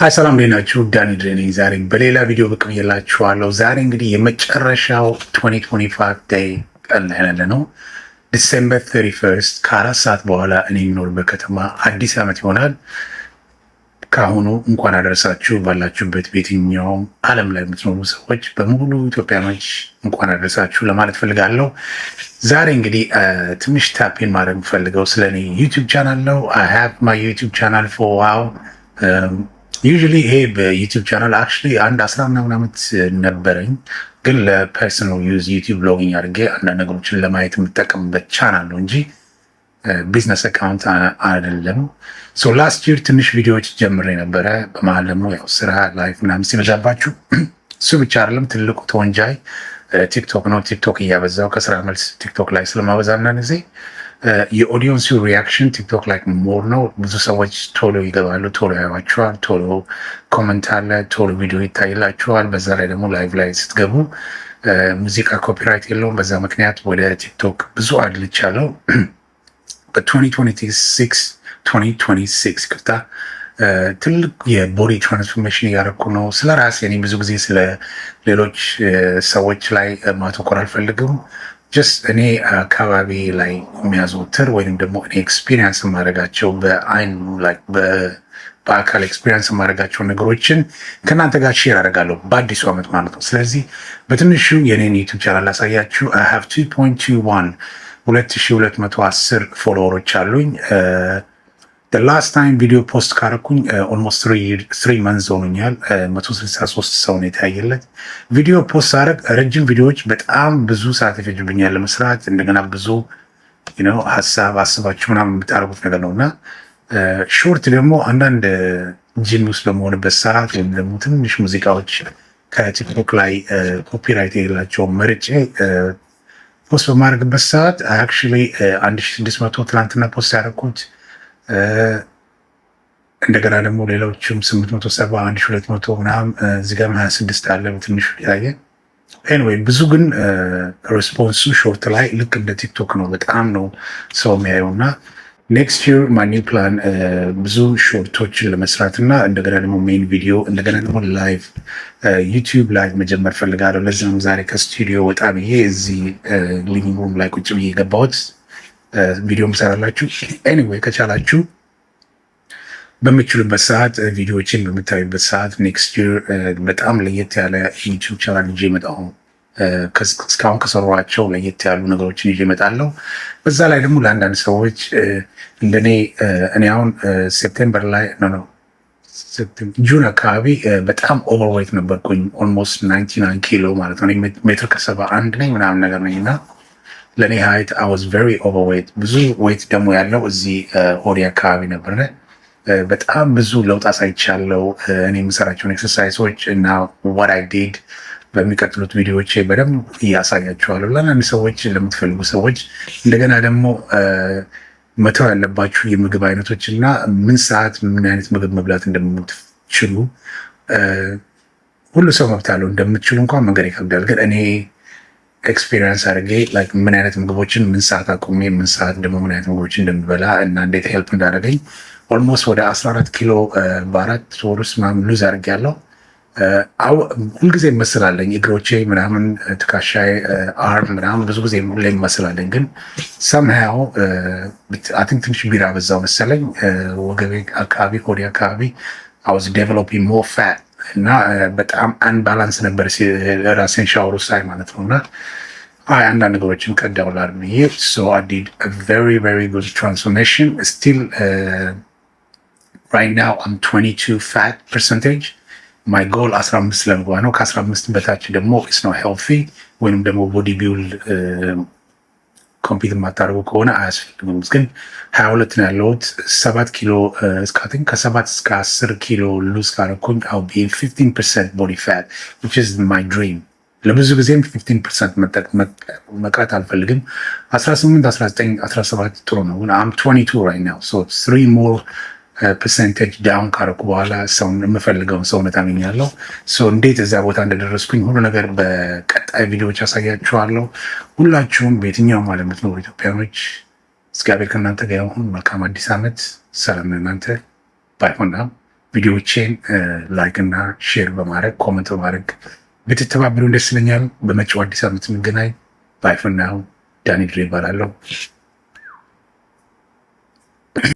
ሀይ ሰላም እንዴት ናችሁ? ዳኒ ድሬኒንግ ዛሬ በሌላ ቪዲዮ ብቅ ብዬላችኋለሁ። ዛሬ እንግዲህ የመጨረሻው 2025 ዴይ ቀን ላይ ያለ ነው። ዲሴምበር 31 ከአራት ሰዓት በኋላ እኔ የሚኖርበት ከተማ አዲስ ዓመት ይሆናል። ከአሁኑ እንኳን አደረሳችሁ። ባላችሁበት በየትኛውም ዓለም ላይ የምትኖሩ ሰዎች በሙሉ ኢትዮጵያኖች እንኳን አደረሳችሁ ለማለት ፈልጋለሁ። ዛሬ እንግዲህ ትንሽ ታፔን ማድረግ የምፈልገው ስለ እኔ ዩቲዩብ ቻናል ነው። አይ ሃቭ ማይ ዩቲዩብ ቻናል ፎር ዋው ዩዥሊ ይሄ በዩቲዩብ ቻናል አክቹዋሊ አንድ 10 ምናምን ዓመት ነበረኝ፣ ግን ለፐርሰናል ዩዝ ዩቲዩብ ሎጊንግ አድርጌ አንዳንድ ነገሮችን ለማየት የምጠቀምበት ቻናል ነው እንጂ ቢዝነስ አካውንት አይደለም። ሶ ላስት ይር ትንሽ ቪዲዮዎች ጀምሬ ነበረ። በመሀል ደግሞ ያው ስራ ላይፍ ምናምን ሲበዛባችሁ እሱ ብቻ አይደለም ትልቁ ተወንጃይ ቲክቶክ ነው። ቲክቶክ እያበዛው ከስራ መልስ ቲክቶክ ላይ ስለማበዛ አንዳንድ ጊዜ የኦዲየንሱ ሪያክሽን ቲክቶክ ላይ ሞር ነው። ብዙ ሰዎች ቶሎ ይገባሉ፣ ቶሎ ያዩዋቸዋል፣ ቶሎ ኮመንት አለ፣ ቶሎ ቪዲዮ ይታይላቸዋል። በዛ ላይ ደግሞ ላይቭ ላይ ስትገቡ ሙዚቃ ኮፒራይት የለውም። በዛ ምክንያት ወደ ቲክቶክ ብዙ አድልቻለሁ። በ2026 ቅርታ ትልቅ የቦዲ ትራንስፎርሜሽን እያደረኩ ነው። ስለ ራሴ እኔ ብዙ ጊዜ ስለ ሌሎች ሰዎች ላይ ማተኮር አልፈልግም። ጀስት እኔ አካባቢ ላይ የሚያዘወትር ወይም ደግሞ እኔ ኤክስፒሪየንስ የማደርጋቸው በአይን በአካል ኤክስፒሪየንስ የማደርጋቸው ነገሮችን ከእናንተ ጋር ሼር አደርጋለሁ በአዲሱ ዓመት ማለት ነው። ስለዚህ በትንሹ የኔን ዩቱብ ቻናል ላሳያችሁ። አይ ሃቭ 2210 ፎሎወሮች አሉኝ። ላስት ታይም ቪዲዮ ፖስት ካረኩኝ ኦልሞስት 3 መንዝ ሆኖኛል። 163 ሰው ነው የታየለት። ቪዲዮ ፖስት አረግ ረጅም ቪዲዮዎች በጣም ብዙ ሰዓት ይፈጅብኛል ለመስራት። እንደገና ብዙ ሀሳብ አስባችሁ ምናምን የምታደርጉት ነገር ነው እና ሾርት ደግሞ አንዳንድ ጂም ውስጥ በመሆንበት ሰዓት ወይም ደግሞ ትንሽ ሙዚቃዎች ከቲክቶክ ላይ ኮፒራይት የሌላቸው መርጬ ፖስት በማድረግበት ሰዓት አክቹዋሊ 1600 ትናንትና ፖስት ያደረኩት እንደገና ደግሞ ሌሎችም 870 1200 ምናምን እዚህ ጋር 26 አለ በትንሹ ያየ። ኤኒዌይ ብዙ ግን ሬስፖንሱ ሾርት ላይ ልክ እንደ ቲክቶክ ነው። በጣም ነው ሰው የሚያየው እና ኔክስት ይር ማይ ኒው ፕላን ብዙ ሾርቶችን ለመስራት እና እንደገና ደግሞ ሜን ቪዲዮ እንደገና ደግሞ ላይቭ ዩቲዩብ ላይቭ መጀመር ፈልጋለሁ። ለዚም ዛሬ ከስቱዲዮ ወጣ ብዬ እዚህ ሊቪንግ ሩም ላይ ቁጭ ብዬ የገባሁት ቪዲዮ ምሰራላችሁ። ኤኒዌይ ከቻላችሁ በምችሉበት ሰዓት ቪዲዮዎችን በምታዩበት ሰዓት ኔክስት ይር በጣም ለየት ያለ ዩቲዩብ ቻናል ይዤ እመጣለሁ። እስካሁን ከሰሯቸው ለየት ያሉ ነገሮችን ይዤ እመጣለሁ። በዛ ላይ ደግሞ ለአንዳንድ ሰዎች እንደኔ እኔ አሁን ሴፕቴምበር ላይ ጁን አካባቢ በጣም ኦቨርዌይት ነበርኩኝ። ኦልሞስት 99 ኪሎ ማለት ነው። ሜትር ከ71 ነኝ ምናምን ነገር ነኝ እና ለእኔ ሀይት አይ ዋዝ ቬሪ ኦቨርዌይት። ብዙ ዌይት ደግሞ ያለው እዚህ ሆዴ አካባቢ ነበረ። በጣም ብዙ ለውጥ አሳይቻለሁ። እኔ የምሰራቸውን ኤክሰርሳይሶች እና what I did በሚቀጥሉት ቪዲዮዎች በደንብ እያሳያቸዋለሁ ለአንዳንድ ሰዎች፣ ለምትፈልጉ ሰዎች። እንደገና ደግሞ መተው ያለባችሁ የምግብ አይነቶች እና ምን ሰዓት ምን አይነት ምግብ መብላት እንደምትችሉ ሁሉ ሰው መብት አለው። እንደምትችሉ እንኳን መንገድ ይከብዳል፣ ግን እኔ ኤክስፒሪየንስ አድርጌ ምን አይነት ምግቦችን ምን ሰዓት አቁሜ ምን ሰዓት ደግሞ ምን አይነት ምግቦችን እንደምበላ እና እንዴት ሄልፕ እንዳደረገኝ ኦልሞስት ወደ 14 ኪሎ በ4 ወር ውስጥ ምናምን ሉዝ አድርጌያለሁ። ሁልጊዜ መስላለኝ እግሮቼ ምናምን ትከሻዬ አርም ምናምን ብዙ ጊዜ ላይ መስላለኝ፣ ግን ሰምሃው አይ ቲንክ ትንሽ ቢራ በዛው መሰለኝ ወገቤ አካባቢ ሆዴ አካባቢ አይ ዋዝ ዴቨሎፒንግ ሞር ፋት እና በጣም አንባላንስ ነበር ራሴን ሻወር ውስጥ ሳይ ማለት ነው። እና አንዳንድ ነገሮችን ቀዳውላል ብዬ ሶ አይ ዲድ አ ቬሪ ቬሪ ጉድ ትራንስፎርሜሽን ስቲል ራይት ናው አም 22 ፋት ፐርሰንቴጅ ማይ ጎል 15 ለመግባ ነው። ከ15 በታች ደግሞ ኢትስ ኖት ሄልዚ ወይም ደግሞ ቦዲ ቢልድ ኮምፒት የማታደርጉ ከሆነ አያስፈልግም። ግን 22 ነው ያለሁት። 7 ኪሎ እስካትኝ ከ7 እስከ 10 ኪሎ ሉዝ ካረኩኝ I'll be 15% body fat which is my dream። ለብዙ ጊዜም 15% መቅረት አልፈልግም። 18 19 17 ጥሩ ነው። I'm 22 right now so 3 more ፐርሰንቴጅ ዳውን ካረኩ በኋላ ሰውን የምፈልገውን ሰውነት አገኛለሁ። እንዴት እዚያ ቦታ እንደደረስኩኝ ሁሉ ነገር በቀጣይ ቪዲዮዎች ያሳያችኋለሁ። ሁላችሁም በየትኛውም ዓለም የምትኖሩ ኢትዮጵያኖች እግዚአብሔር ከእናንተ ጋር ይሁን። መልካም አዲስ ዓመት። ሰላም ለእናንተ። ባይ ሆና ቪዲዮዎቼን ላይክ እና ሼር በማድረግ ኮመንት በማድረግ ብትተባበሩን ደስ ይለኛል። በመጪው አዲስ ዓመት እንገናኝ። ባይ ፎር ናው። ዳኒ ድሬ እባላለሁ።